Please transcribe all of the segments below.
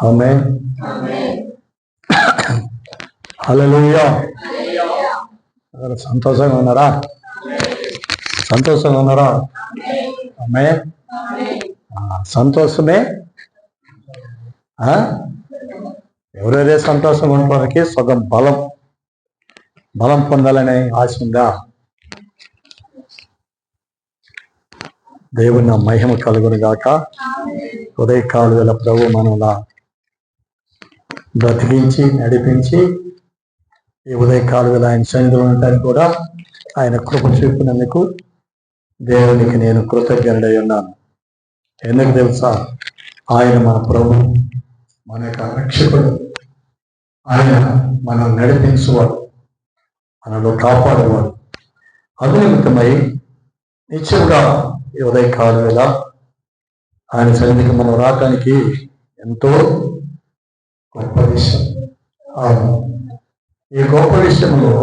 ఆమేన్. హల్లెలూయా. సంతోషంగా ఉన్నారా? సంతోషంగా ఉన్నారా? ఆమేన్. సంతోషమే. ఎవరెవరే సంతోషంగా ఉన్న వారికి సగం బలం పొందాలనే ఆశ ఉందా? దేవుని మహిమ కలుగును గాక. ఉదయకాల వేళ ప్రభు మనలా బ్రతికించి నడిపించి ఈ ఉదయకాల వేళ ఆయన సన్నిధిలో ఉండటానికి కూడా ఆయన కృప చూపినందుకు దేవునికి నేను కృతజ్ఞుడై ఉన్నాను. ఎందుకు తెలుసా? ఆయన మన ప్రభు, మన యొక్క రక్షకుడు. ఆయన మనం నడిపించువాడు, మనలో కాపాడేవాడు. అభినిమిత్తమై నిత్యంగా ఈ ఉదయకాల వేళ ఆయన సన్నిధికి మనం రావటానికి ఎంతో గొప్ప విషయం. ఈ గొప్ప విషయంలో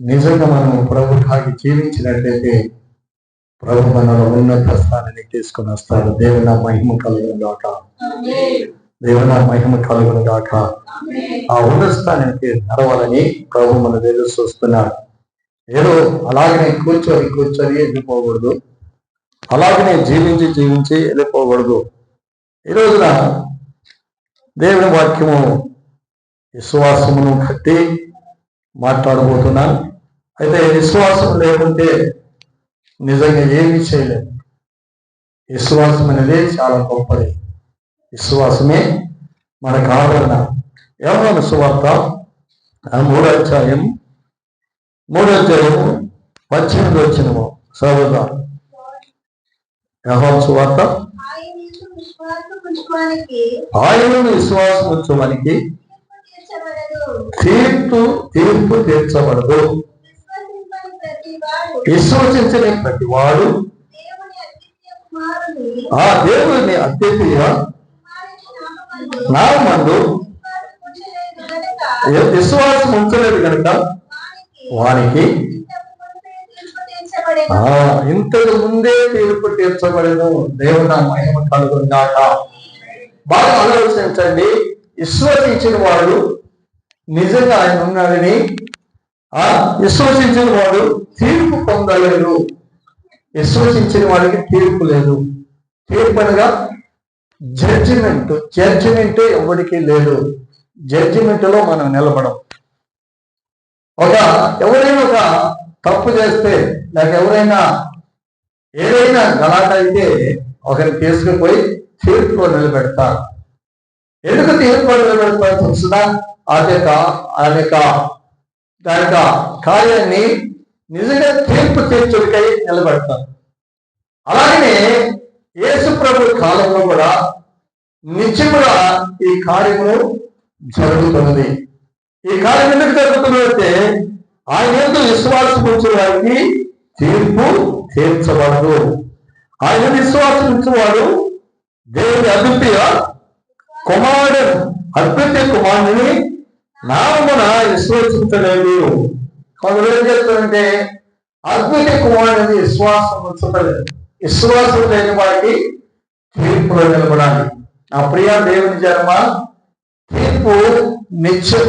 నిజంగా మనం ప్రభు కాకి జీవించినట్లయితే ప్రభు మనలో ఉన్నత స్థానానికి తీసుకుని వస్తాడు. దేవుని మహిమ కలుగును గాక. దేవుని మహిమ కలుగును గాక. ఆ ఉన్నత స్థానానికి నడవాలని ప్రభు మన ఎదురు చూస్తున్నాడు. ఏదో అలాగనే కూర్చొని వెళ్ళిపోకూడదు, అలాగనే జీవించి వెళ్ళిపోకూడదు. ఈ రోజున దేవుని వాక్యము విశ్వాసమును కట్టి మాట్లాడబోతున్నాను. అయితే విశ్వాసం లేకుంటే నిజంగా ఏమీ చేయలేదు. విశ్వాసం అనేది చాలా గొప్పది. విశ్వాసమే మనకు ఆదరణ. యోహాను సువార్త 3వ అధ్యాయము 18వ వచనము చదువుదాం. యోహాను సువార్త ఆయనను విశ్వాసం ఉంచడానికి తీర్పు తీర్చబడదు. విశ్వసించని ప్రతి వాడు ఆ దేవుని అద్వితీయ నామందు విశ్వాసం ఉంచలేదు కనుక వానికి ఇంతకు ముందే తీర్పు తీర్చబడను. దేవుని మహిమ కలుగును గాక. బాగా ఆలోచించండి. విశ్వసించిన వాడు నిజంగా ఆయన ఉన్నాడని, విశ్వసించిన వాడు తీర్పు పొందలేడు. విశ్వసించిన వాడికి తీర్పు లేదు. తీర్పు అనగా జడ్జిమెంట్ ఎవరికి లేదు. జడ్జిమెంట్ లో మనం నిలబడం. ఎవరైనా ఒక తప్పు చేస్తే, లేక ఎవరైనా ఏదైనా గలాట అయితే ఒకరిని తీసుకుపోయి తీర్పులో నిలబెడతారు. ఎందుకు తీర్పులో నిలబెడతారు తెలుసుదా? దాని కార్యాన్ని నిజంగా తీర్పు తీర్చుడికై నిలబెడతారు. అలాగనే యేసు ప్రభు కాలంలో కూడా నిత్యముగా ఈ కార్యము జరుగుతున్నది. ఈ కార్యం ఎందుకు జరుగుతున్నదంటే ఆయన ఎందుకు విశ్వాసం ఉంచిన వారికి తీర్పు తీర్చబడదు. ఆయన విశ్వాసం ఉంచేవాడు దేవుని అద్వితీయ కుమారుని నామమున విశ్వసించలేదు. కొందరు ఏం చేస్తారంటే అద్వితీయ కుమారుని విశ్వాసం ఉంచలేదు. విశ్వాసం లేని వారికి తీర్పులో నిలబడాలి. నా ప్రియ దేవుని జన్మ తీర్పు నిత్యం.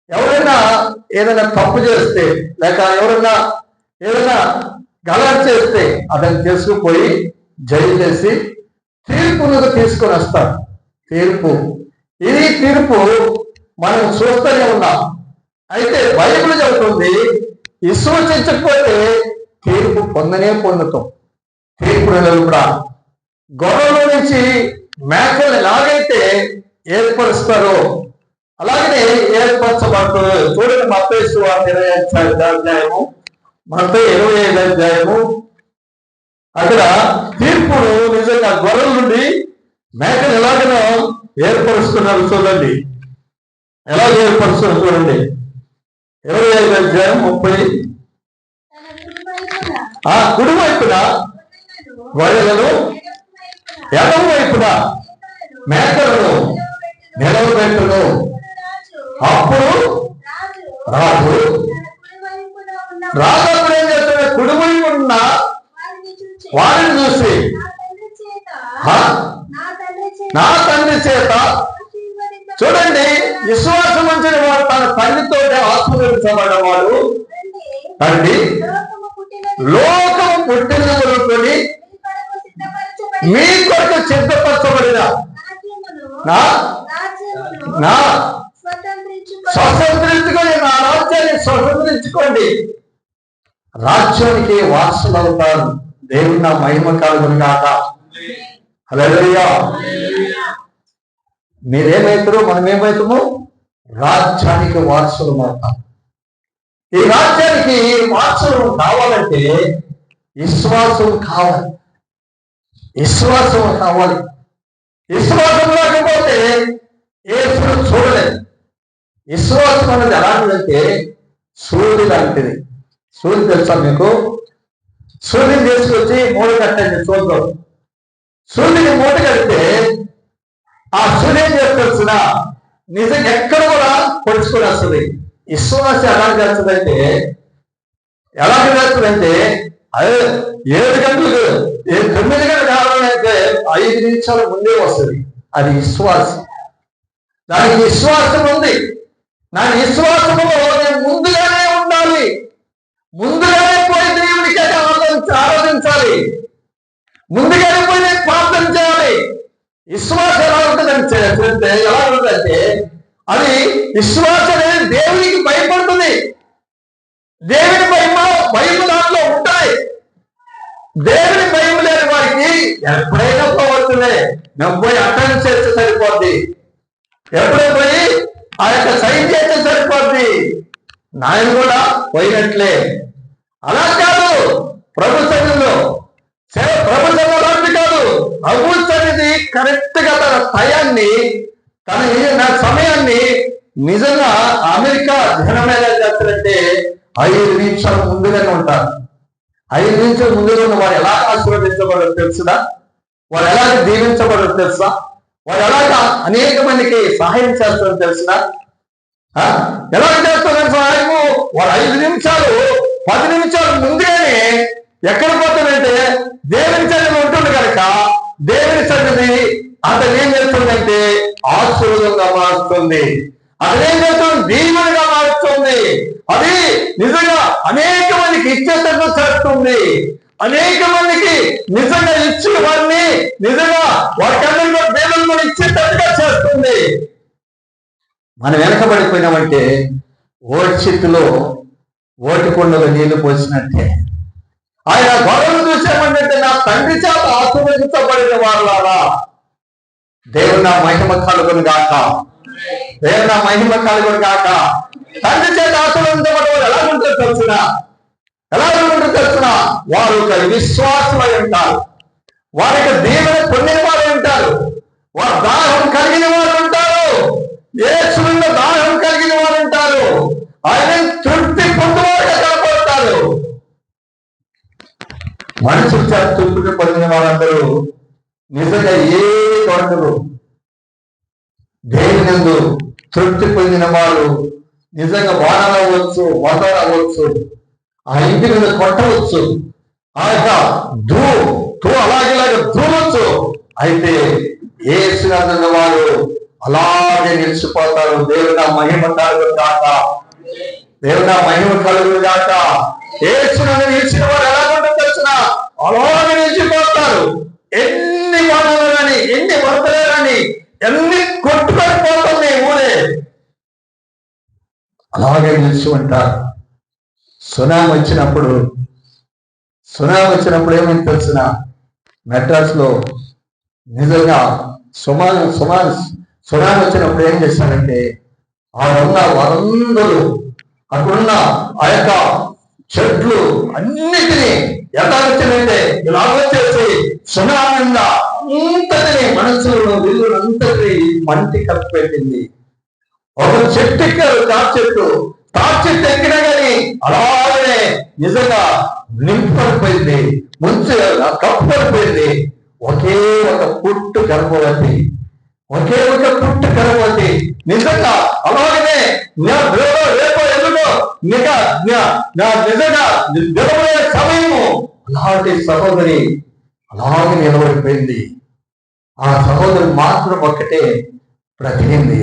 ఎవరైనా ఏదైనా తప్పు చేస్తే, లేక ఎవరైనా ఏదైనా గలాట్ చేస్తే అతన్ని తీసుకుపోయి జైలు చేసి తీర్పును తీసుకొని వస్తారు. ఇది తీర్పు మనం చూస్తూనే ఉన్నాం. అయితే బైబిల్ చెబుతుంది విశ్వసించకపోతే తీర్పు పొందుతాం. తీర్పును నిలబడా. గొర్రెల నుంచి మేకలు ఎలాగైతే ఏర్పరుస్తారో అలాగనే ఏర్పరచబడుతుంది. చూడండి, మత్తయి సువార్త 25వ అధ్యాయము, మత్తయి 25వ అధ్యాయము. అక్కడ తీర్పును నిజంగా గొర్రెల నుండి మేకలు ఎలాగనో ఏర్పరుస్తున్నారు. చూడండి ఎలా ఏర్పరుస్తున్నారు. చూడండి 25వ అధ్యాయం 30. కుడి వైపున గొర్రెలను, ఎడమ వైపున మేకలను నిలవబెట్టును. అప్పుడు రాజు అప్పుడు ఏం చేస్తాడు? కుడి వైపు ఉన్న వారిని చూసి నా తండ్రి చేత. చూడండి, విశ్వాసం ఉంచిన వాడు తన తండ్రితో ఆశీర్వదించబడ్డవాడు. తండ్రి లోకం పుట్టిన మొదలుకొని మీ కొరకు సిద్ధపరచబడిన నా స్వతంత్రించుకొని, నా రాజ్యాన్ని స్వతంత్రించుకోండి, రాజ్యానికి వారసులు అవుతారు. దేవుని నా మహిమ కలుగును గాక. హల్లెలూయా. మీరేమవుతారు, మనం ఏమవుతాము? రాజ్యానికి వారసులు అవుతాం. ఈ రాజ్యానికి వారసులు కావాలంటే విశ్వాసం కావాలి. విశ్వాసం కావాలి. విశ్వాసం లేకపోతే యేసును చూడలేదు. విశ్వాసం అనేది ఎలాంటిదంటే సూర్యుడు లాంటిది. సూర్యుడు తెలుసా మీకు? సూర్యుని తీసుకొచ్చి మూట కట్టండి చూద్దాం. సూర్యుని మూట కడితే ఆ సూర్యుని చేస్తున్న నిజంగా ఎక్కడ కూడా పొడుచుకొని వస్తుంది. విశ్వాసం ఎలాంటి చేస్తుందంటే అదే 7 గంటలు 9 గంటలు కావాలంటే 5 నిమిషాల ముందే వస్తుంది. అది విశ్వాసం. దానికి విశ్వాసం ఉంది. నా విశ్వాసంలో నేను ముందుగానే ఉండాలి. ముందుగానే పోయి దేవునికి ఆరాధించాలి. ముందుగానే పోయి నేను ప్రార్థన చేయాలి. విశ్వాసం ఎలా ఉంటుందంటే ఎలా ఉంటుందంటే అది విశ్వాసం అనేది దేవునికి భయపడుతుంది. దేవుని భయం దాంట్లో ఉంటాయి. దేవుని భయం లేని వారికి ఎప్పుడైనా పోవచ్చులే, మేము పోయి అటెండ్ చేస్తే సరిపోద్ది, ఎప్పుడై పోయి ఆ యొక్క సైన్ చేస్తే సరిపోద్ది, నాయన కూడా పోయినట్లే. అలా కాదు ప్రభు సన్నిధిలో. ప్రభు సన్నిధి అలాంటి కాదు. ప్రభు సన్నిధి కరెక్ట్ గా తన టయాన్ని, తన సమయాన్ని నిజంగా అమెరికా జనం ఎలా చేస్తారంటే 5 నిమిషాల ముందుగానే ఉంటారు. 5 నిమిషాల ముందుగా ఉన్న వారు ఎలా ఆశీర్వదించబడరు తెలుసుదా? వారు ఎలాగ దీవించబడరు తెలుసా? వారు ఎలాగ అనేక మందికి సహాయం చేస్తారని తెలుసునా? ఎలా చేస్తారు సహాయము? వారు 5 నిమిషాలు 10 నిమిషాలు ముందుగానే ఎక్కడ పోతుందంటే దేవుని సన్నిధి ఉంటుంది కనుక దేవుని సన్నిధి అతను ఏం చేస్తుందంటే ఆశీర్వాదంగా మారుతుంది. అతనేం చేస్తుంది? దీవెనగా మారుతుంది. అది నిజంగా అనేక మందికి ఇచ్చేటట్టు చేస్తుంది. అనేక మందికి నిజంగా ఇచ్చి వారిని నిజంగా వారికందరిలో దేవుని కూడా ఇచ్చేటట్టుగా చేస్తుంది. మనం వెనకబడిపోయినామంటే ఓటి చెట్టులో ఓటి కొండలో నీళ్లు పోసినట్టే. ఆయన గొడవలు చూసామంటే నా తండ్రి చేత ఆశీర్వదించబడిన వారులారా. దేవుని నా మహిమ కలుగును గాక. దేవుని నా మహిమ కలుగును గాక. తండ్రి చేత ఆశీర్వదించబడిన వారు ఎలా ఉంటారు తెలుసునా? ఎలా ఉంటారు తెలుసునా? వారు ఒక విశ్వాసమై ఉంటారు. వారికి దీవెన పొందిన వారు ఉంటారు. వారు దాహం కలిగిన వారు ఉంటారు. యేసులో దాహం కలిగిన వారు ఉంటారు. ఆయన తృప్తి పొందువారుగా కనపడతారు. మనుషులు చేత తృప్తి పొందిన వారందరూ నిజంగా ఏ కొరకలు దేవుని యందు తృప్తి పొందిన వారు నిజంగా వానలు అవ్వచ్చు, వదలు అవ్వచ్చు, ఆ ఇంటి మీద కొట్టవచ్చు, ఆ యొక్క అలాగే దూరవచ్చు. అయితే యేసునందున్న వారు అలాగే నిలిచిపోతారు. దేవుని మహిమ కలుగును గాక. దేవుని మహిమ కలుగును గాక. యేసునందు నిలిచిన వారు ఎలా ఉంటుందో తెలిసిన అలాగే నిలిచిపోతారు. ఎన్ని వనరులు కానీ, ఎన్ని వరదలే కానీ, ఎన్ని కొట్టుకొని పోతుంది ఊరే, అలాగే నిలిచి ఉంటారు. సునామీ వచ్చినప్పుడు ఏమైంది తెలిసిన? మెడ్రాస్ లో నిజంగా సునామీ వచ్చినప్పుడు ఏం చేశారంటే ఆడున్న వారందరూ అక్కడున్న ఆ యొక్క చెట్లు అన్నిటినీ ఎలా వచ్చిందంటే ఇలా వచ్చేసి సునామీ అంతటిని మనసులో వీళ్ళంతటినీ మంటి కప్పిపెట్టింది. ఒక చెట్టు ఎక్కారు, తాటి చెట్టు ఎక్కినా కానీ అలాగనే నిజంగా నింపడిపోయింది, ముంచు కప్పడిపోయింది. ఒకే ఒక పుట్టు గర్భవతి నిజంగా అలాగనే రేపో ఎల్లుడో నిజంగా నిలబడే సమయము అలాంటి సహోదరి అలాగే నిలబడిపోయింది. ఆ సహోదరు మాత్రం ఒక్కటే బ్రతికింది.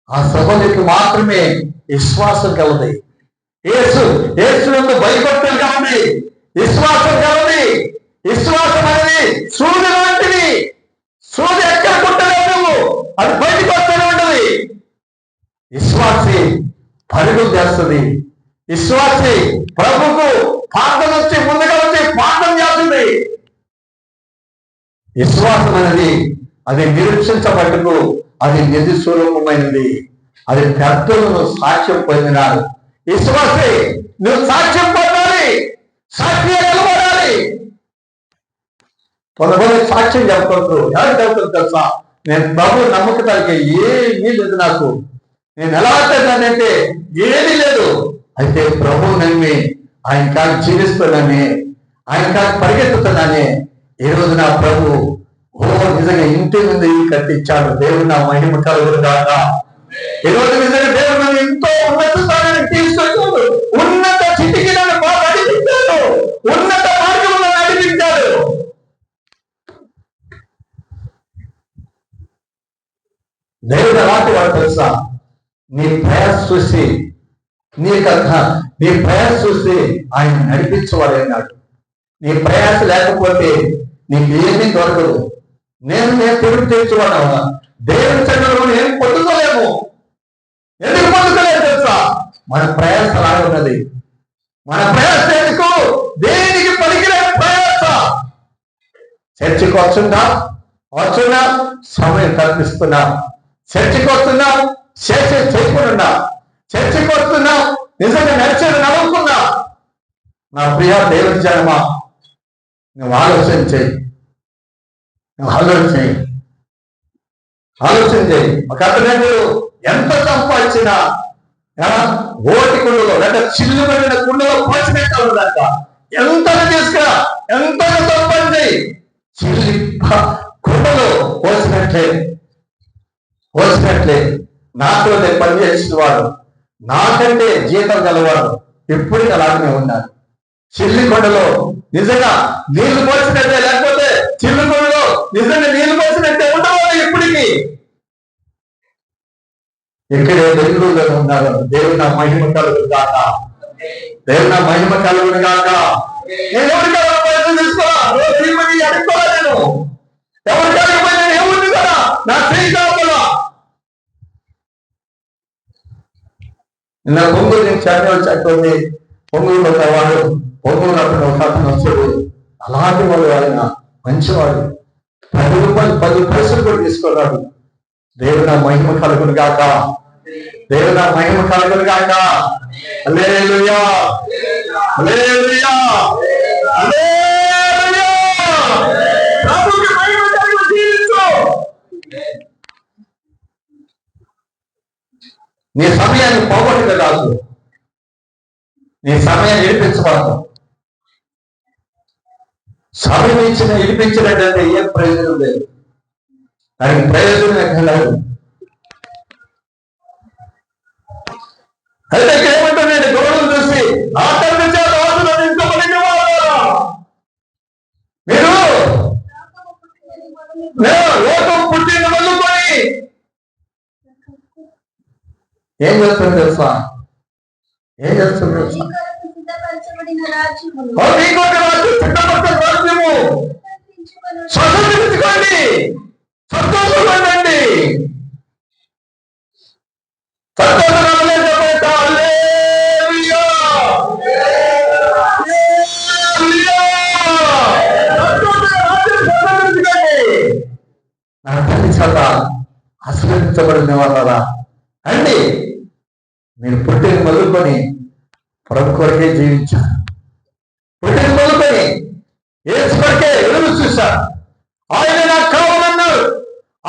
ఆ సహోదరికి మాత్రమే విశ్వాసం కలది. యేసు భయభక్తులు కలది, విశ్వాసం కలది. విశ్వాసం అనేది సూర్యుడు వంటిది. సూర్యుడు ఎక్కడ పుట్టలేదు, అది బయటకు వస్తూనే ఉంటుంది. విశ్వాసి పరుగులు చేస్తుంది. విశ్వాసి ప్రభుకు ప్రార్థన వచ్చి ముందుగా వచ్చి ప్రార్థన చేస్తుంది. విశ్వాసం అనేది అది నిరీక్షించబట్టుకు అది నిజ స్వరూపమైనది. అది పెద్దలను సాక్ష్యం పొందినారు. విశ్వాసి నువ్వు సాక్ష్యం పొందాలి, సాక్షిగా నిలబడాలి. కొంతమంది సాక్ష్యం చెప్తారు. ఎవరు చెప్తారు తెలుసా? నేను ప్రభు నమ్మకానికి ఏమీ లేదు, నాకు నేను ఎలా అవుతానంటే ఏమీ లేదు. అయితే ప్రభు నమ్మి ఆయన కాదు జీవిస్తున్నానే, ఆయన కాదు పరిగెత్తుతున్నానే. ఈ రోజు నా ప్రభు నిజంగా ఇంటి ముందు ఇల్లు కట్టించాడు. దేవుడు నా మహిమ కలుగును గాక. ఈ రోజు నిజంగా దేవుడు నన్ను ఎంతో ఉన్నత స్థానానికి తీసుకొచ్చాడు. ఉన్నత స్థితికి నన్ను నడిపించాడు, ఉన్నత మార్గంలో నడిపించాడు. దేవుడు అలాంటి వాడు తెలుసా? నీ ప్రయాస చూసి నీ ప్రయాస చూసి ఆయన నడిపించవాడన్నాడు. నీ ప్రయాస లేకపోతే నీకు ఏమీ దొరకదు. నేను తిరిగి తెచ్చువాడు. దేవుని చెడ్డలు ఏం పొందుకోలేము. ఎందుకు పొందుకోలేదు తెలుసా? మన ప్రయాస లాగున్నది. మన ప్రయాస ఎందుకు? దేనికి పనికిరాని ప్రయాస. చర్చికి వచ్చున్నా సమయం కల్పిస్తున్నా, చర్చికి వస్తున్నా చేయకుండా, చర్చికి వస్తున్నా నిజంగా నడిచేది నవ్వుకున్నా. నా ప్రియ దేవుని జనమా, నువ్వు ఆలోచన చేయి. ఒక అతను ఎంత సంపాదించినా ఓటి కుండలో లేదా చిల్లు పడిన కుండలో పోసినట్టు ఉందంట. ఎంత తీసుకురా, ఎంత సంపాదించి చిల్లి కుండలో పోసినట్లే నాతో పనిచేసిన వాడు, నాకంటే జీతం గలవాడు ఎప్పటికీ అలాగనే ఉన్నారు. చిల్లి కొండలో నిజంగా నీళ్లు పోసినట్టే, లేకపోతే చిల్లి కొండలో నిజంగా నీళ్లు పోసినట్టే ఉండవాలి ఎప్పటికీ. ఇక్కడే బెంగళూరులో ఉన్నారు. దేవుని నా మహిమ కలుగును గాక, దేవుని నా మహిమ కలుగును గాక. నేను ఎవరికి అడుక్కోవాలి, నేను ఎవరికి అడిగిపోయి నేను ఏముంది కదా నా శ్రీకాకుళం. నిన్న పొంగులు నేను చదివి వచ్చేటువంటి పొంగులు వాడు పొంగులు అతను ఒక అతను వచ్చాడు. అలాంటి వాడు ఆయన మంచివాడు. 10 రూపాయలు 10 పైసలు కూడా తీసుకున్నాడు. దేవుని మహిమ కలుగును గాక, దేవుని మహిమ కలుగును గాక. హల్లెలూయా, హల్లెలూయా, హల్లెలూయా. ప్రభువుకి మహిమ కలుగు, జీవించు. నీ సమయాన్ని పోగొట్టుగా కాదు, నీ సమయాన్ని విడిపించబడదు. సమయం విడిపించినట్లయితే ఏం ప్రయోజనం లేదు. దానికి ప్రయోజనం ఎక్కడ లేదు. అయితే ఏమంటారు? నేను గౌరవం చూసి మీరు లోకం పుట్టిన మొదలుకొని ఏం చేస్తుంది తెలుసా? స్వతంత్రించుకోండి, సంతోషపడండి. నా తల్లి చేత ఆశీర్వదించబడిన వాళ్ళరా అండి, మీరు పుట్టిన మొదలుకొని ప్రభు కొరకే జీవించారు. పుట్టిన మొదలుకొని యేసు కొరకే ఎదురు చూశారు. ఆయన నాకు కావాలన్నారు,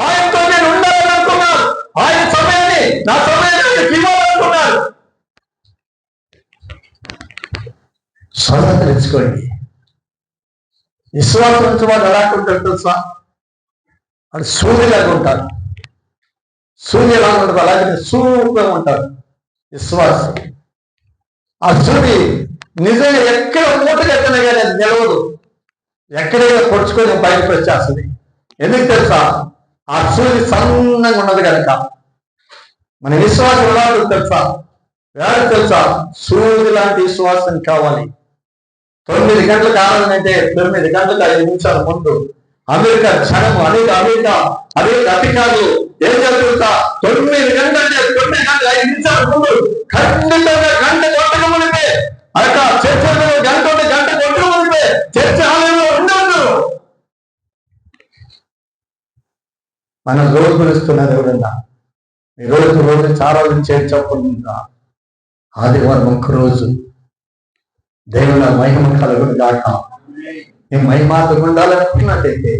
ఆయనతో నేను ఉండాలని అనుకున్నాను, ఆయన సమయాన్ని నా సమయాన్ని ఇవ్వాలనుకున్నారు. స్వతంత్రించుకోండి. విశ్వాసం నుంచి వాళ్ళు ఎలాంటి ఉంటారు తెలుసా? వాళ్ళు సూర్యులాగా ఉంటారు. సూర్యులాగా ఉంటారు, అలాగే సూర్యంగా ఉంటారు విశ్వాసం. ఆ సూర్యుడు నిజంగా ఎక్కడ మూటగట్టినా కానీ అది నిలవదు. ఎక్కడైనా పొడుచుకొని బయటకు వచ్చేస్తుంది. ఎందుకు తెలుసా? ఆ సూర్యుడు సన్నంగా ఉన్నది కనుక. మన విశ్వాసం ఎలా తెలుసా? తెలుసా? సూర్యుడు లాంటి విశ్వాసం కావాలి. 9 గంటలకు ఆరాధనంటే 9 గంటలకు 5 నిమిషాల ముందు అమెరికా జనము అనేక అధికారులు ఏం చేస్తుంటా 9 గంటలు అంటే 9 గంటలు 5 నిమిషాల ముందు ఖండితంగా గంట కొట్టక మునిపే అక్కడ చర్చలో గంట కొట్టక మునిపే చర్చ ఆలయంలో ఉండదు. మనం రోజు పిలుస్తున్నది ఎవరన్నా ఈ రోజు చాలా చేర్చకుండా ఆదివారం ఒక్క రోజు దేవుని మహిమ కలుగును గాక. నీ మహిమాతకు ఉండాలనుకున్నట్టయితే,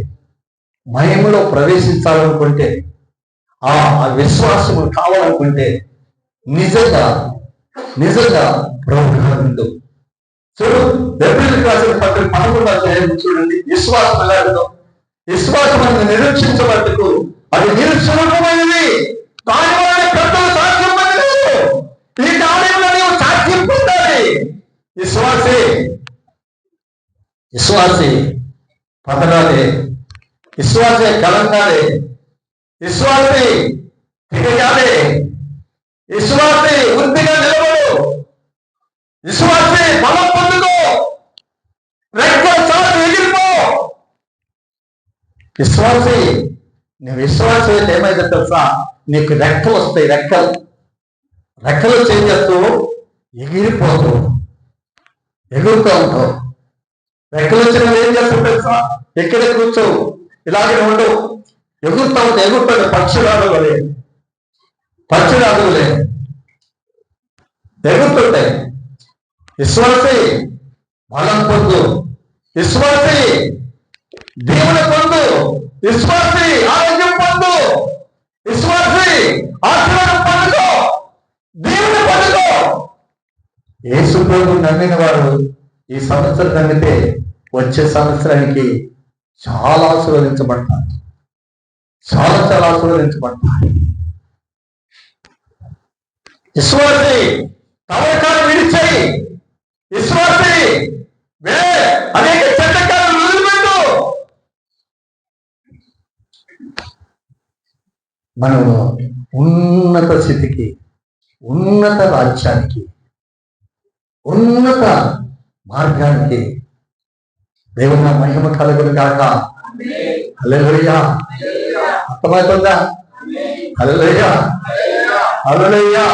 మహిమలో ప్రవేశించాలనుకుంటే, ఆ విశ్వాసము కావాలనుకుంటే నిజంగా ప్రభుత్వం చూడు. ఎబ్రిల్ రాసిన పత్రిక 11వ అధ్యాయం చూడండి. విశ్వాసం ఎలాగో విశ్వాసం అనేది నిరీక్షించబట్టుకు అది నిరుత్సాహమైనది. దాని వల్ల పెద్దలు సాధ్యం లేదు. ఈ కార్యంలో నీవు సాధ్యం పొందాలి. విశ్వాసి పతనాలే, విశ్వాసే కలంగాలే, విశ్వాసి దిగజాలే, విశ్వాసి వృద్ధిగా నిలబడు, విశ్వాసి బలం పొందుకో, రెక్కల చాటు ఎగిరిపో. విశ్వాసి నువ్వు విశ్వాసం అయితే ఏమైతే తెలుసా? నీకు రెక్కలు వస్తాయి. రెక్కలు చేస్తూ ఎగిరిపోతూ ఎగురుతూ ఉంటావు. రెక్కలు వచ్చిన ఏం చేస్తావు తెలుసా? ఎక్కడే కూర్చోవు, ఇలాగే ఉండవు, ఎగురుతూ ఉంటావు. ఎగురుతాడు పక్షురాదులే ఎగురుతుంటాయి. విశ్వాసి బలం పొందు, విశ్వాసి దేవుని పొందు, విశ్వాసి ఆరోగ్యం పొందు, విశ్వాసి ఆశీర్వాదం పొందుకో, దేవుని పొందుకో. యేసు ప్రభువుని నమ్మిన వారు ఈ సంవత్సరం నమ్మితే వచ్చే సంవత్సరానికి చాలా ఆశీర్వదించబడతారు. చాలా ఆశీర్వదించబడతారు. విశ్వాసి తవకాలు విడిచాయి, విశ్వాసి అనేక చెడ్డకాలు వదిలిపెట్టు. మనము ఉన్నత స్థితికి, ఉన్నత రాజ్యానికి, ఉన్నత మార్గానికి దేవుని మహిమ కలుగును గాక. హల్లెలూయా. అర్థమవుతుందా? హల్లెలూయా, హల్లెలూయా.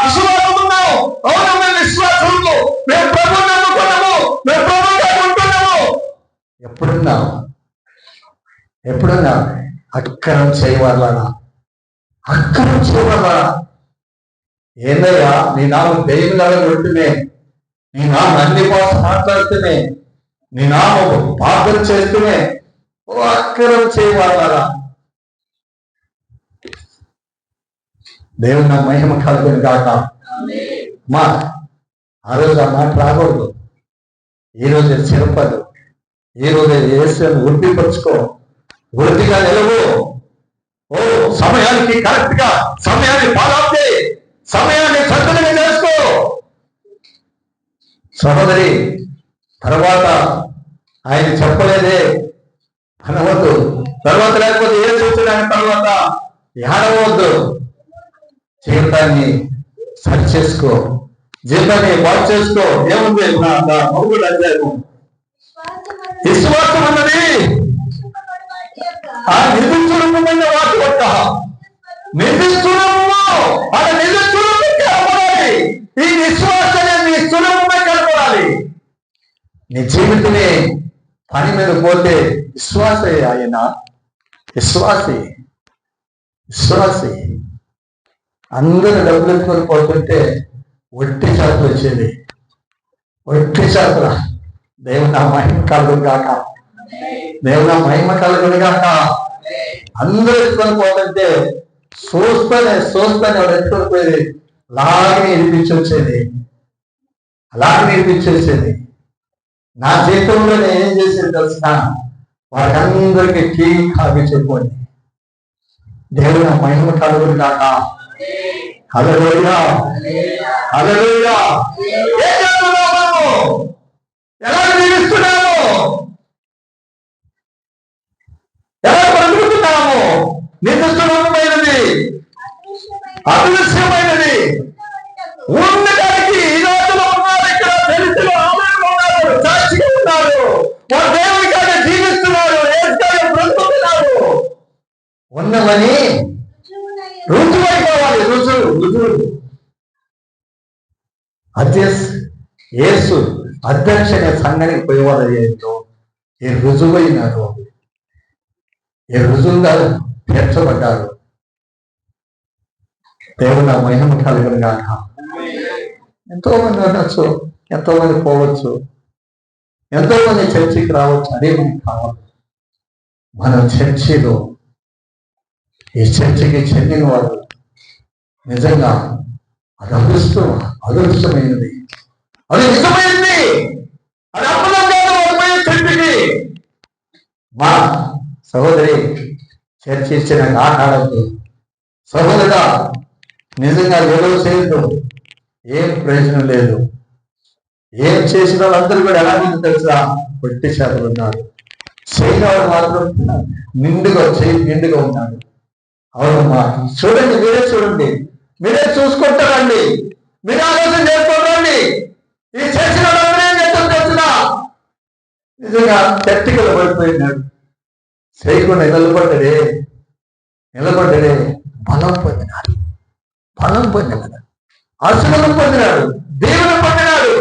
విశ్వాసం ఉన్నావు. అవును, మేము విశ్వాసంలో మేము ప్రభువుని నమ్ముకున్నాము, మేము ప్రభువుగా ఉంటున్నాము. ఎప్పుడున్నా అక్కరం చేయవాళ్ళనా? ఏందయ్యా నీ నామం దెయ్యంలాగా కొడుతుమే, నీ నామం అన్ని భాష మాట్లాడుతూనే, నీ నామం ప్రార్థన చేస్తూనే ఓ అక్కరం చేయవాళ్ళరా. దేవుని నా మహిమ కలుగును గాక. మా ఆ రోజు ఆ మాట రాకూడదు. ఈరోజే చిరపదు. ఈరోజే యేసుని వృద్ధిపరుచుకో, వృద్ధిగా నిలవు. ఓ సమయానికి కరెక్ట్ గా సమయాన్ని పాలాప్తే, సమయాన్ని సద్వినియోగం చేసుకో. సహోదరి, తర్వాత ఆయన చెప్పలేదే అనవద్దు. తర్వాత లేకపోతే ఏం చూసిన తర్వాత ఏడవద్దు. జీవితాన్ని సరి చేసుకో, జీవితాన్ని బాగు చేసుకో. ఏముంది మరుగుడు అధ్యాయం. విశ్వాసం అన్నది ఆ నిజస్వరూపమైన వాటి యొక్క నిజస్వరూపము, ఆ నిజస్వరూపం కనపడాలి. ఈ విశ్వాసాన్ని నీ స్వరూపమే కనపడాలి. నీ జీవితమే పని మీద పోతే విశ్వాసే ఆయన. విశ్వాసి అందరూ డబ్బులు ఎత్తుకొని పోతుంటే ఒట్టి చేతులు వచ్చేది. ఒట్టి చేతుల దేవుని నా మహిమ కలుగును గాక. దేవుని మహిమ కలుగును గాక. అందరూ ఎత్తుకొని పోతుంటే చూస్తూనే ఎవరు ఎత్తుకొని పోయేది అలాగే నేర్పించేసేది. నా జీవితంలో నేను ఏం చేసేది తెలిసిన వారందరికీ టీ కాఫీ చెప్పండి. దేవుని నా మహిమ కలుగును గాక. హల్లెలూయా, హల్లెలూయా. ఏం చేస్తున్నావు? ఎలా జీవిస్తున్నావు? ఎలా సులభమైనది, అదృశ్యమైనది. ఉండడానికి ఈ రోజులో ఉన్నారు, ఇక్కడ తెలిసిన ఉన్నారు, సాక్షిగా ఉన్నారు, వారు దేవునికాగా జీవిస్తున్నారు, ఏసుకాగా బ్రతుకుతున్నారు. ఉన్నవని రుజువైపోవాలి. రుజువు యేసు అధ్యక్ష సంఘానికి పోయేవాళ్ళు ఏంటో ఏ రుజువైనారు, ఏ రుజువుగా తీర్చబడ్డారు. దేవుని మహిమ కలుగును గాక. ఎంతో మంది ఉండొచ్చు, ఎంతో మంది పోవచ్చు, ఎంతో మంది చర్చికి రావచ్చు, అదే మనకి కావాలి. మన చర్చిలో ఈ చర్చికి చెందిన వారు నిజంగా అది అదృష్టమైనది, అది నిజమైంది, అది అప్పలం కాదు. చర్చికి మా సహోదరి చర్చి ఇచ్చిన ఆటాడద్దు. సహోదరుడా, నిజంగా ఏదో చేయదు, ఏం ప్రయోజనం లేదు. ఏం చేసిన వాళ్ళందరూ కూడా ఎలా ఉంది తెలుసా? పొట్టి చేపలు ఉన్నారు, చేయవాడు మాత్రం నిండుగా ఉన్నాడు. అవునమ్మా, చూడండి, మీరే చూడండి, మీరే చూసుకుంటారండి, మీరే ఆలోచన చేసుకోరండి. ఈ చేసిన వాళ్ళందరూ ఏం చేస్తారు తెలుసునా? నిజంగా చర్చికలు పడిపోయినాడు, చేయకుండా నిలబడ్డాడే బలం పొందినాడు, ఆశీర్వాదం పొందినాడు, దేవుని పొందినాడు,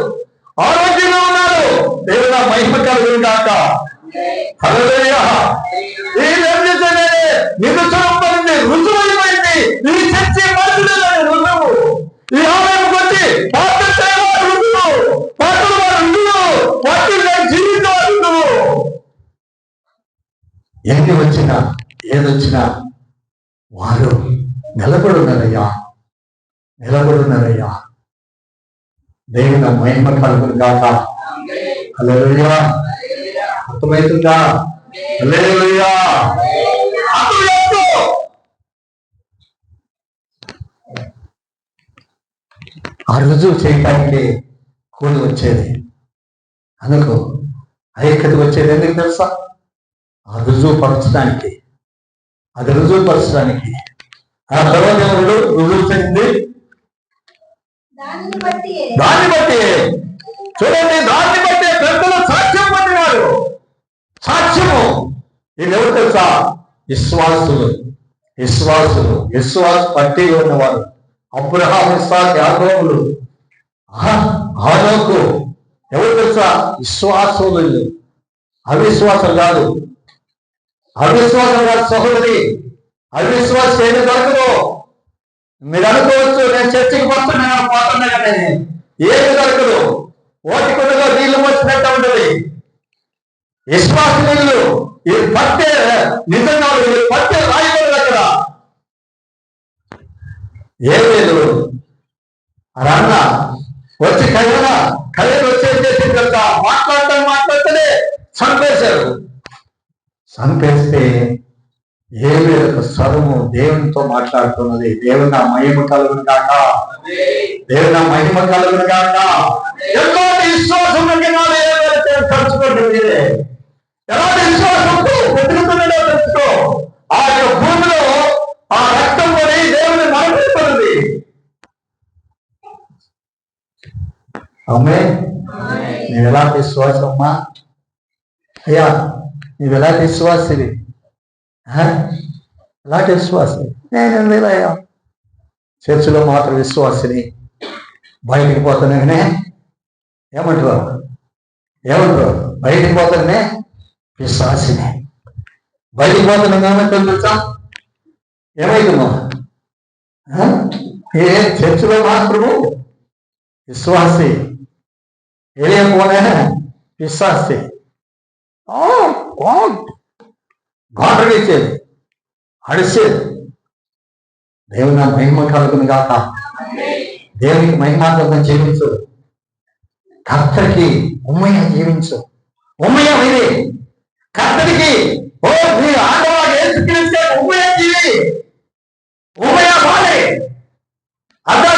ఆరోగ్యంగా ఉన్నాడు. దేవుని మహిమ కలుగును గాక. హల్లెలూయా. నిరుత్సాహపడింది, రుజువైపోయింది. ఈ చర్చి మనుషులని రుజువు, ఈ ఆలయం వచ్చి జీవితం ఎన్ని వచ్చినా ఏదొచ్చినా వారు నిలబడున్నారయ్యా. దేవుని మహిమ కలుగును గాక. హల్లెలూయా. అర్థమవుతుందా? హల్లెలూయా. ఆ రుజువు చేయటానికి కూలి వచ్చేది, అందుకు ఐక్యత వచ్చేది. ఎందుకు తెలుసా? అది రుజువు పరచడానికి. ఆ తర్వాత రుజువు చెంది దాన్ని బట్టి చూడండి, దాన్ని బట్టి పెద్దలు సాక్ష్యం పొందినారు. సాక్ష్యము ఇది ఎవరు తెలుసా? విశ్వాసు పట్టి ఉన్నవారు. అబ్రహాము, ఇస్సాకు, యాకోబులు, హనోకు ఎవరు తెలుసా? విశ్వాసులు. అవిశ్వాసం కాదు సహోదరి. అవిశ్వాసం ఏమి దొరకదు. మీరు అనుకోవచ్చు, నేను చర్చికి పోతున్నా కానీ ఏమి దొరకదు. ఓటి కొద్దిగా నీళ్లు వచ్చినట్టు ఉంటుంది. విశ్వాస నీళ్ళు ఇది పట్టే నిజంగా పట్టే రాయకూడదు. అక్కడ ఏం లేదు. అన్న వచ్చి కయ్యలు వచ్చేది కదా, మాట్లాడితేనే చంపేస్తే ఏమి ఒక స్వరము దేవునితో మాట్లాడుతున్నది. దేవుని మహిమ కలుగును గాక. ఎంతో విశ్వాసం తలుచుకోండి. ఎలాంటి విశ్వాసంతో వెతుకుతున్నాడో తెలుసుకో. ఆ యొక్క భూమిలో ఆ రక్తం పడి దేవుని మరణిస్తున్నది. అమ్మే, నీవు ఎలాంటి విశ్వాసం అమ్మా? అయ్యా, నీవు ఎలాంటి విశ్వాసివి? ఎలాంటి విశ్వాసం? నేను లేదయ్యా, చర్చిలో మాత్రం విశ్వాసిని, బయటికి పోతానే ఏమంటారు? బయటికి పోతానే విశ్వాసిని. బయటికి పోతున్నాం ఏమంటారు తెలుసా? ఏమైతుందో చర్చిలో మాత్రము విశ్వాసి, ఏలియా విశ్వాసి. గాటలు ఇచ్చేది, అడిచేది. దేవుని మహిమ కలుగును గాక. దేవునికి మహిమాత్మకం జీవించు. కర్తరికి ఉమ్మయ్య జీవించు. ఉమ్మయ్య ఇది కర్తరికి నీ ఆడవాళ్ళు ఏసుక్రీస్తే ఉమ్మయ్య జీవి, ఉమ్మయ్య బాలే. అదా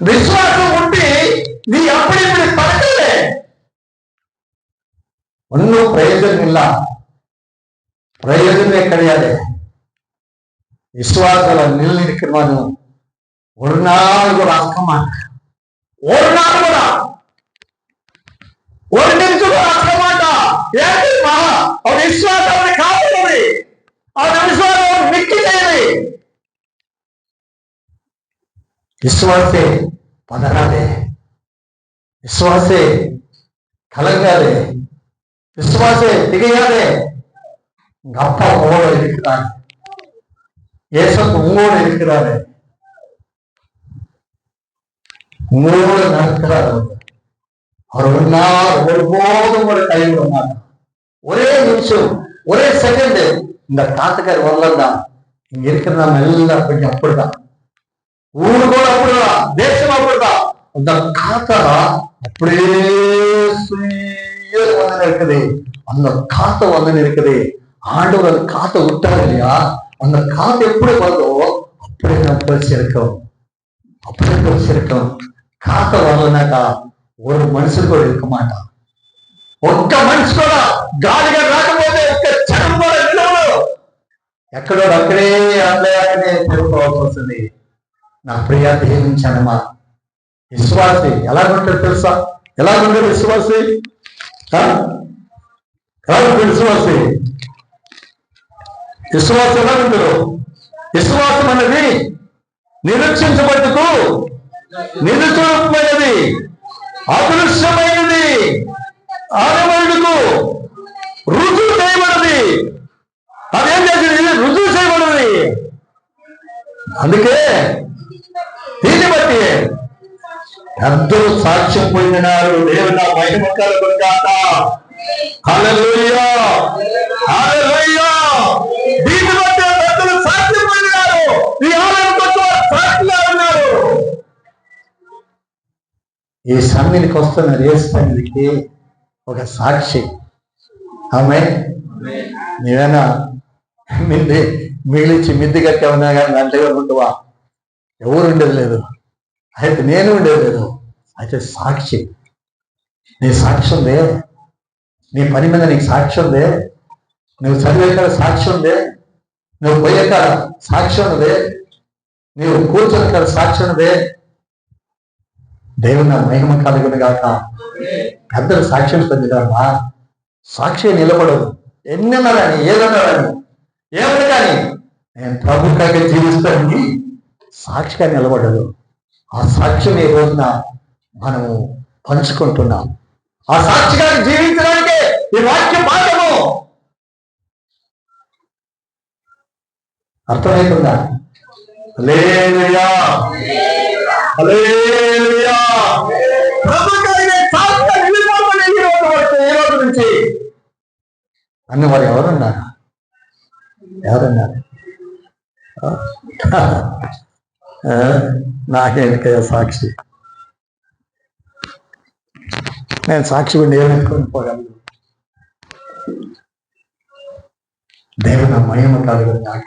విశ్వాసం ఉంటే నీ అప్పుడిప్పుడు పడకలే. ఒన్ను ప్రయోజనం ಇಲ್ಲ. பிரயோஜனமே கிடையாது. விசுவாசத்துல நிலைநிற்கிறவனு ஒரு நாள் கூட அக்க மாட்டான். ஒரு நாள் கூட ஒரு நிமிஷம் கூட அக்க மாட்டான். ஏன் தெரியுமா? அவன் விசுவாசத்தை காப்பாடுது. அவன் விசுவாசம் நிக்கிறது. விசுவாசே பதறாதே, விசுவாசே கலங்காதே, விசுவாசே திகையாதே. உங்க அப்பா உங்களோட இருக்கிறார், இயேசு உங்களோட இருக்கிறாரு, உங்களோட நடக்கிறார். அவர் ஒரு நாள் ஒருபோதும் ஒரு கைவிட மாட்டார். ஒரே நிமிஷம், ஒரே செகண்ட் இந்த காத்துக்கார் வரலாம். இங்க இருக்கிற நம்ம எல்லாம் கொஞ்சம் அப்படிதான், ஊரு கூட அப்படிதான், தேசம் அப்படிதான். அந்த காத்தா அப்படியே வந்து இருக்குது. அந்த காத்த வந்து இருக்குது. ஆண்டவர் அந்த காத்த விட்டாரு இல்லையா? அந்த காத்து எப்படி வருதோ அப்படி நான் பரிசிருக்கோம், அப்படி பரிசிருக்கோம். காத்த வரலனாக்கா ஒரு மனுஷன் கூட இருக்க మాటాం. ఒక్క మనిషి కూడా గాలిగా రాకపోతే ఒక్క క్షణం కూడా నిలవదు. ఎక్కడో అక్కడే అక్కడే తిరుగుకోవాల్సి వస్తుంది. నా ప్రియ దేవించానమ్మా, విశ్వాసి ఎలా ఉంటాడు తెలుసా? ఎలా ఉంటాడు విశ్వాసి? విశ్వాసి విశ్వాసం ఎలా ఉంటాడు? విశ్వాసం అనేది నిరీక్షించబట్టుకు నిరుచూపమైనది, అదృశ్యమైనది, ఆనవాళ్ళకు రుజువు చేయబడది. అదేం చేసింది? రుజువు చేయబడది. అందుకే దీన్ని బట్టి అందరూ సాక్ష్యం పొందినారు. దేవుని మహిమకాల గురిగాక. హల్లెలూయా, హల్లెలూయా. దీన్ని బట్టి అందరూ సాక్ష్యం పొందినారు. ఈ ఆలయానికి వచ్చి సాక్షిగా ఉన్నారు. ఈ సన్నిధికి వస్తున్న యేసు సన్నిధికి ఒక సాక్షి. ఆమె నీవేనా మిగిలించి మిద్ది కట్టి ఉన్నా కానీ నా దగ్గర ఉంటువా? ఎవరు ఉండేది లేదు. అయితే నేను ఉండేది లేదు. అయితే సాక్షి, నీ సాక్షి ఉందే, నీ పని మీద నీకు సాక్షి ఉందే, నువ్వు చదివేకాడ సాక్షి ఉందే, నువ్వు పోయేకాడ సాక్షి ఉన్నదే, నువ్వు కూర్చొని కాడ సాక్షి ఉన్నదే. దేవుని మహిమ కలుగును గాక. పెద్దలు సాక్ష్యం పొందిదామా? సాక్షి నిలబడదు. ఎన్నన్నా కానీ, ఏదన్నా కానీ, ఏమన్నా కానీ నేను ప్రభుత్వంగా జీవిస్తానని సాక్షిగా నిలబడదు. ఆ సాక్ష్యం ఈ రోజున మనము పంచుకుంటున్నాం. ఆ సాక్షిగా జీవించడానికి ఈ వాక్య భాగము అర్థమవుతుందా? హల్లెలూయా, హల్లెలూయా. ఈ రోజు నుంచి అన్న వారు ఎవరున్నారు? ఎవరన్నారు? నాకేందుకయ్యా సాక్షి? నేను సాక్షి ఉండి ఏమనుకొని పోగలను? దేవుని మహిమ కలుగును గాక.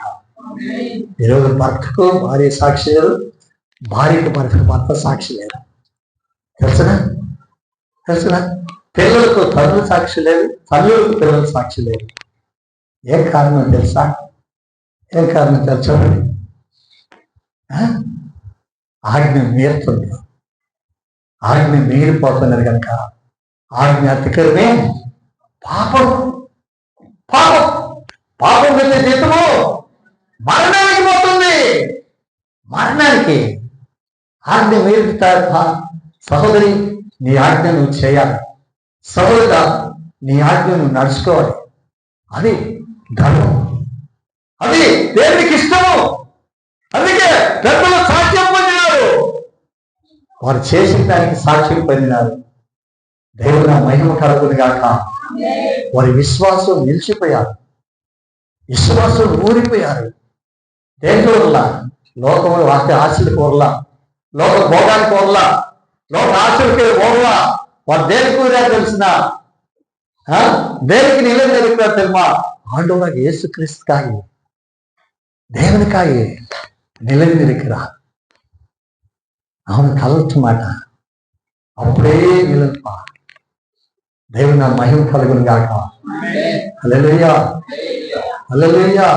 ఈరోజు భర్తకు భార్య సాక్షి లేదు, భార్యకు భర్త సాక్షి లేదు. తెలుసునా? తెలుసునా? పిల్లలకు తల్లులు సాక్షి లేదు, తల్లులకు పిల్లలకు సాక్షి లేదు. ఏం కారణం తెలుసా? ఏం కారణం తెలుసా? ఆజ్ఞ మీరుతుంది. ఆజ్ఞ మీరిపోతున్నారు కనుక ఆజ్ఞ అతిక్రమే పాపం. పాపం పాపం వెళ్ళే జీతము మరణానికి పోతుంది. మరణానికి ఆజ్ఞ మీరుతా. సహోదరి, నీ ఆజ్ఞ నువ్వు చేయాలి. సహోదరుడా, నీ ఆజ్ఞ నువ్వు నడుచుకోవాలి. అది ధర్మం, అది దేవునికి ఇష్టము. అందుకే పెద్దలు సాక్ష్యం పొందినారు. వారు చేసిన దానికి సాక్ష్యం పొందినారు. దేవుని మహిమ కలుగును గాక. వారి విశ్వాసం నిలిచిపోయారు, విశ్వాసం ఊరిపోయారు. దేని వల్ల? లోకంలో ఆశలకు వల్ల, లోక భోగానికి వల్ల, లోక ఆశలకి వల్ల వారు దేనికి ఊరారు తెలిసిన? దేనికి నిలబెరుగుతారు తెలుమా? ஆண்டவராக இயேசு கிறிஸ்துக்காக, தேவனுக்காக நிலைநிற்கிறார். அவன் கலக்க மாட்டான், அப்படியே நிலைப்பான். தேவன் மகிமை கலகுன்னு காட்டுவான். ஹல்லேலூயா. அல்லேலூயா.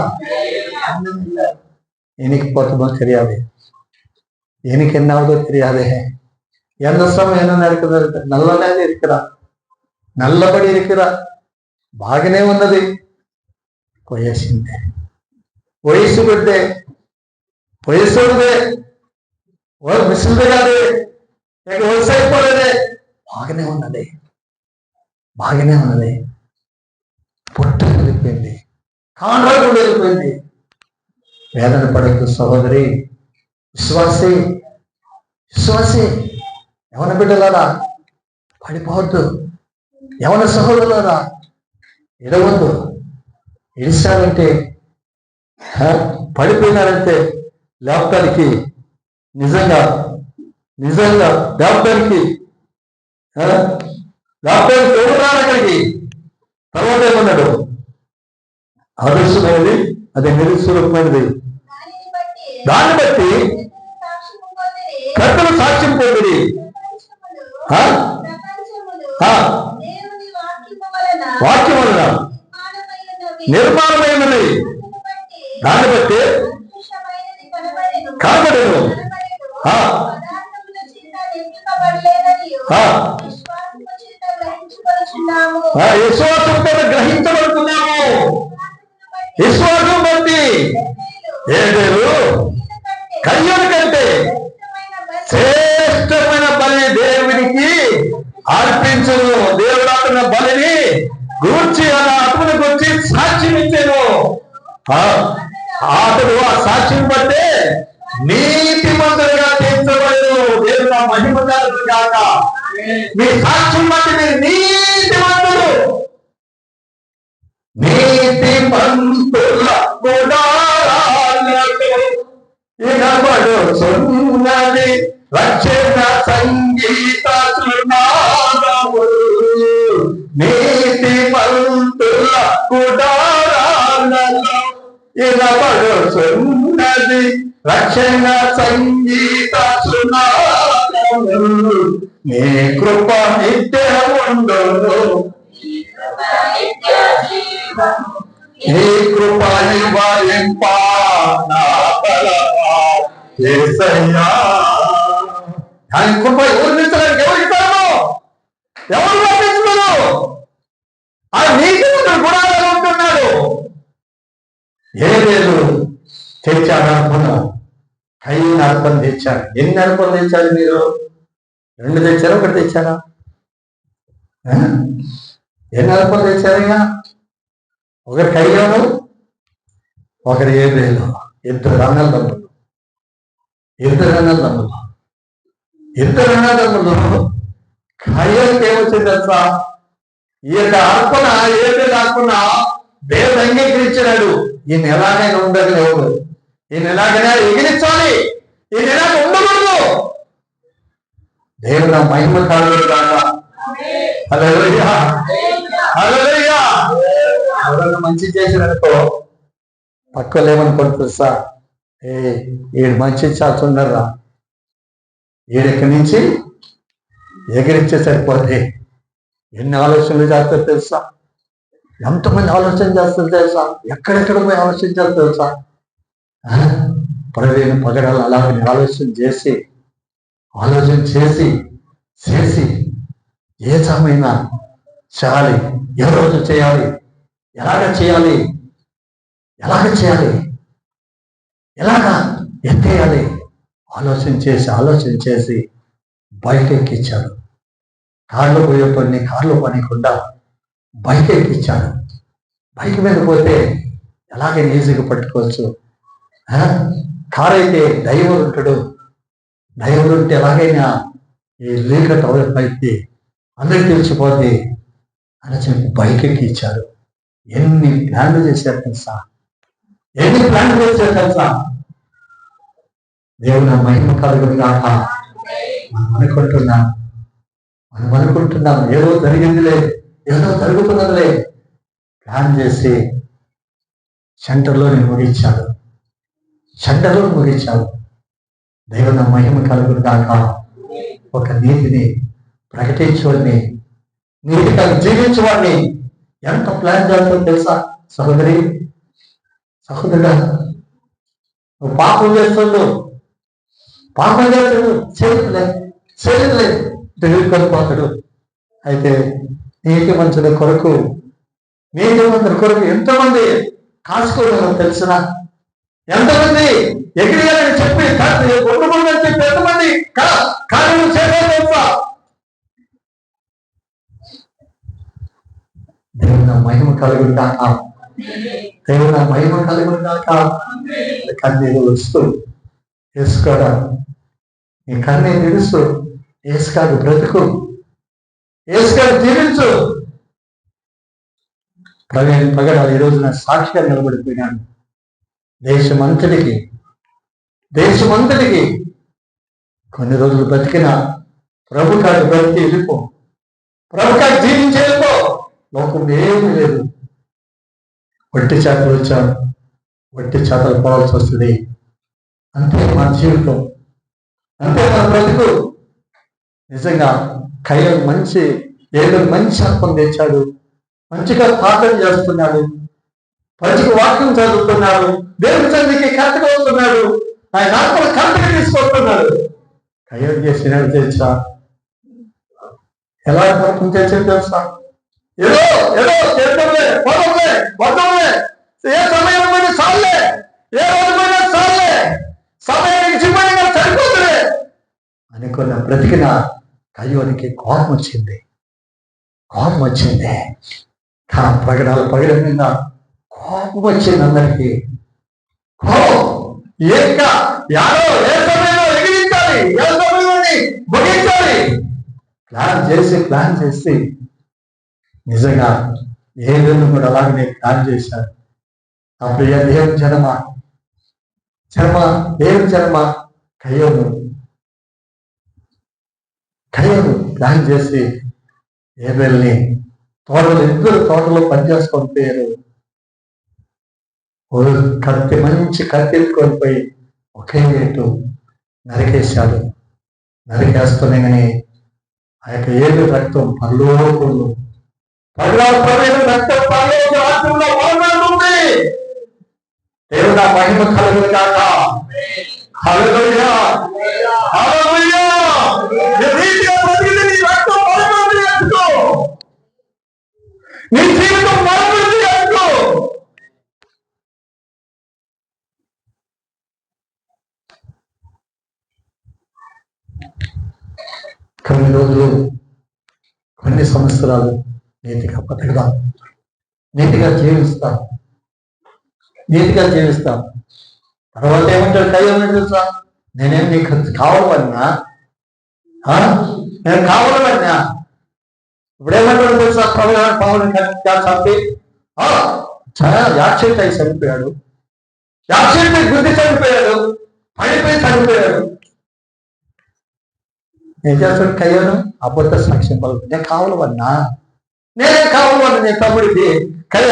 எனக்கு போத்தமா தெரியாது, எனக்கு என்னாவதோ தெரியாது. எந்த சமயம் என்ன நடக்குது, நல்லதாக இருக்கிறார், நல்லபடி இருக்கிறார், బాగానే ఉన్నది. పోయేసిందే, వయసు బిడ్డే, వయసుదే, మిసిల్ది కాదే, ఇక వయసు అయిపోలేదే, బాగానే ఉన్నది, బాగానే ఉన్నది. పొట్టు వెళ్ళిపోయింది, కాండ్రాలు వెళ్ళిపోయింది. వేదన పడద్దు సహోదరి, విశ్వాసి, విశ్వాసి. యవన బిడ్డలారా పడిపోవద్దు, యవన సహోదరులారా ఎడవద్దు. ఇడిశారంటే, పడిపోయినారంటే లేపడానికి నిజంగా నిజంగా లేపడానికి ఎవరు రానక్కడికి. తర్వాత ఏమన్నాడు, ఆదర్శమైనది అది నిరుస్వరూపమైనది, దాన్ని బట్టి కర్తలు సాక్ష్యం పొందిరి. వాక్యం వలన నిర్మాణమైనది, దాన్ని బట్టి కనబడేను. విశ్వాసంతో గ్రహించబడుతున్నాము. విశ్వాసం బట్టి ఏదేరు కయ్యూని కంటే శ్రేష్టమైన బలి దేవునికి అర్పించను. దేవుడు అతని బలిని గూర్చి అలా అతని గురించి సాక్ష్యం ఇచ్చాను. అతడు ఆ సాక్ష్యం బట్టే నీతి మంతులుగా తీర్చబడను. దేవుడు ఆ మహిమ కాక మీ సాక్ష్యం బట్టి మీరు నీతి మంతులు. నీతి మంతుల ఇనబడుచున్నది రక్షణ సంగీత సునాదములు. నీతి మంతుల గుడారాలలో ఇనబడుచున్నది రక్షణ సంగీత సునాదములు. నీ కృప నిత్యముండును, నీ కృప నివారింపా నా బలమా యేసయ్యా. ఆయన కృప ఎవరు నిలిచడానికి ఎవరు ఇస్తారో, ఎవరు పంపించుకోరు. ఆ నీతి గుణాలు ఉంటున్నాడు. ఏదేలు తెచ్చాడు అర్పణ, కయ్యూని అర్పణ తెచ్చాడు. ఎన్ని అర్పణ తెచ్చారు మీరు? 2 తెచ్చారా, 1 తెచ్చారా? ఎన్ని అర్పణ తెచ్చారయ్యా? ఒకరు కయ్యూను, ఒకరు ఏబేలు. ఇద్దరు అన్నదమ్ములు. కయ్యూనికి ఏమొచ్చింది తెలుసా? ఈ యొక్క అర్పణ, ఏబేలు అర్పణ దేవుడు అంగీకరించాడు. ఈయన ఎలాగైనా ఉండగలేవు, ఈయన ఎలాగైనా ఎగిరించాలి, ఈయన ఎలాగ ఉండకూడదు. దేవుడు నా మహిమ కాదు కాక. హల్లెలూయా, హల్లెలూయా. ఎవరన్నా మంచి చేసిననుకో పక్కలు ఏమనుకోండి తెలుసా, ఈడు మంచి చేస్తున్నారా, ఈడెక్కడి నుంచి ఎగిరించే సరిపోతే ఎన్ని ఆలోచనలు చేస్తారు తెలుసా? ఎంతమంది ఆలోచన చేస్తారు తెలుసా? ఎక్కడెక్కడ పోయి ఆలోచించాలి తెలుసా? పడవేను పగడాలు అలాగే ఆలోచన చేసి చేసి ఏ సమయమైనా చేయాలి, ఏ రోజు చేయాలి, ఎలాగ ఎత్తేయాలి, ఆలోచన చేసి బయట ఎక్కించాడు. కార్లో పోయే పని కార్లో పనికుండా బైక్ ఎక్కించాడు. బైక్ మీద పోతే ఎలాగైనా ఈజీగా పట్టుకోవచ్చు. కారు అయితే డ్రైవర్ ఉంటాడు, డ్రైవర్ ఉంటే ఎలాగైనా ఈ లీకట్ పైకి అందరికి తెలిసిపోద్ది అని చెప్పి బైక్ ఎక్కించాడు. ఎన్ని ప్లాన్లు చేశారు తెలుసా? దేవుడు నా మహిమ కలుగును గాక. మనం అనుకుంటున్నాం ఏదో జరిగిందిలే, ఏదో జరుగుతున్నదిలే. ప్లాన్ చేసి సెంటర్లో ముగించాడు. దేవుడు నా మహిమ కలుగును గాక. ఒక నీతిని ప్రకటించువాడిని, నీతిగా జీవించేవాడిని ఎంత ప్లాన్ చేస్తాడో తెలుసా సహోదరి? సహోదరుడా, నువ్వు పాపం చేస్తున్నావు, పాపం చేస్తాడు, చేయట్లేదు వెళ్ళిపోతాడు. అయితే నీతిమంతుల కొరకు ఎంతమంది కాసుకోవడం తెలిసిన, ఎంతమంది ఎగిరియాలని చెప్పి కొట్టుకుందని చెప్పి ఎంతమంది కార్యం చేయడం తెలుసా? దేవుని మహిమ కలుగును కాక, దేవుని మహిమ కలుగును కాక. కన్నీరు వస్తూ వేసుకోవడం, నీ కన్నీరు నిలుస్తూ ఏసుకాడు బ్రతుకు, ఏసుకాడు జీవించు. ప్రవీణ్ పగడాలు ఈ రోజున సాక్షిగా నిలబడిపోయినాడు. దేశమంతటికి కొన్ని రోజులు బతికిన ప్రభు కాదు బ్రతికి వెళ్ళిపో, ప్రభు కాదు జీవించి వెళ్ళిపో. లోకం ఏమీ లేదు. వట్టి చేతలు వచ్చాను, వట్టి చేతలు పోవాల్సి వస్తుంది. అంతే మన జీవితం, అంతే మన బ్రతుకు. నిజంగా కయ్యలు మంచి ఆత్మ తెచ్చాడు, మంచిగా ప్రార్థన చేస్తున్నాడు, మంచిగా వాక్యం చదువుతున్నాడు, దేవుడి చదివికి కరెక్ట్గా అవుతున్నాడు, ఆయన ఆత్మను కరెక్ట్గా తీసుకొస్తున్నాడు. కయ్యలు చేసినాడు తెలుసా? ఎలా పాపం చేసేది తెలుసా? ఏదో చేద్దాంలే, పోదాంలే, ఏ సమయమైనా చాలే, ఏ రోజుమైనా చాలే, సమయానికి చివరిగా సరిపోతులే అనుకున్న బ్రతికిన కయ్యోనికి కోపం వచ్చింది. పగడ మీద కోపం వచ్చింది అందరికీ. ఏ సమయంలో ఎగిరించాలి, ఏ సమయంలో ముగించాలి ప్లాన్ చేసి నిజంగా ఏ రోజు కూడా అలాగనే ప్లాన్ చేశారు. అప్పుడు దేవుని జనమ కయ్యోను ప్లాన్ చేసి ఏబేల్ని ఇద్దరు తోటలో పనిచేసుకొని పోయారు. మంచి కత్తి ఎత్తుకొని పోయి ఒకే రేటు నరికేశాడు. నరికేస్తూనే కానీ ఆ యొక్క ఏడు రక్తం పరలోకంలో రక్తం పరలోకంలో దేవుడా మహిమ కలుగును గాక. హల్లెలూయా, హల్లెలూయా. నీ జీవితం మారుతుంది అనుకో. కొన్ని రోజులు, కొన్ని సంవత్సరాలు నీతిగా బతకదాం, నీతిగా జీవిస్తాం. తర్వాత ఏమంటాడు కయ్యోని తెలుసా? నేనేం నీకు కావాలన్నా, నేను కావాలన్నా. ఇప్పుడేమంటాడు తెలుసా? పవన్ చంపి యాక్సిడెంట్ అయి చనిపోయాడు, యాక్సిడెంట్ గుద్ది చనిపోయాడు, పడిపోయి చనిపోయాడు. ఏం చేస్తాడు కయ్యోను? అబద్ధ సాక్ష్యం పలుకుతాడు. నేను కావాలన్నా, నీ తమ్ముడికి కయ్య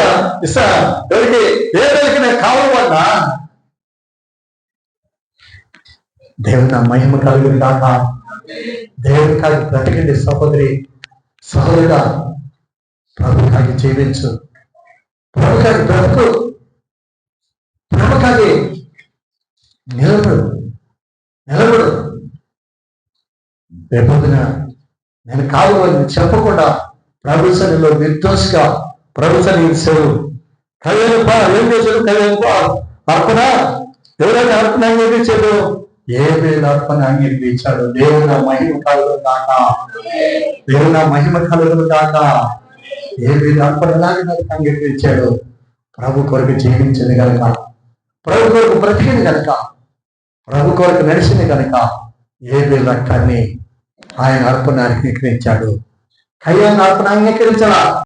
ఎవరికి ఏదైతే నేను కావాలన్నా. దేవుని మహిమ కలుగును కాక. దేవుని కాగి బ్రతికండి సహోదరుడా, ప్రభు కాగి జీవించు, ప్రభు కాగి బ్రతుకు, ప్రభు కాగి నిలబడు. రేపొద్దున నేను కావాలని చెప్పకుండా ప్రభు సన్నిధిలో నిర్దోషిగా ప్రభు సన్నిధి సేవు కళ్యాణ ఏం చేశాడు? కళ్యాణ అర్పణ ఎవరైనా అర్పణ అంగీకరించాడు? ఏబేలు అర్పణ అంగీకరించాడు. దేవుని మహిమ కలుగును కాక, దేవుని మహిమ కలుగును కాక. ఏబేలు అర్పణలాగా అంగీకరించాడు. ప్రభు కొరకు జీవించింది కనుక, ప్రభు కొరకు బ్రతికింది కనుక, ప్రభు కొరకు నడిచింది కనుక ఏబేలు రక్తాన్ని ఆయన అర్పణ అంగీకరించాడు. కయ్యాన్ని అర్పణ అంగీకరించాలా?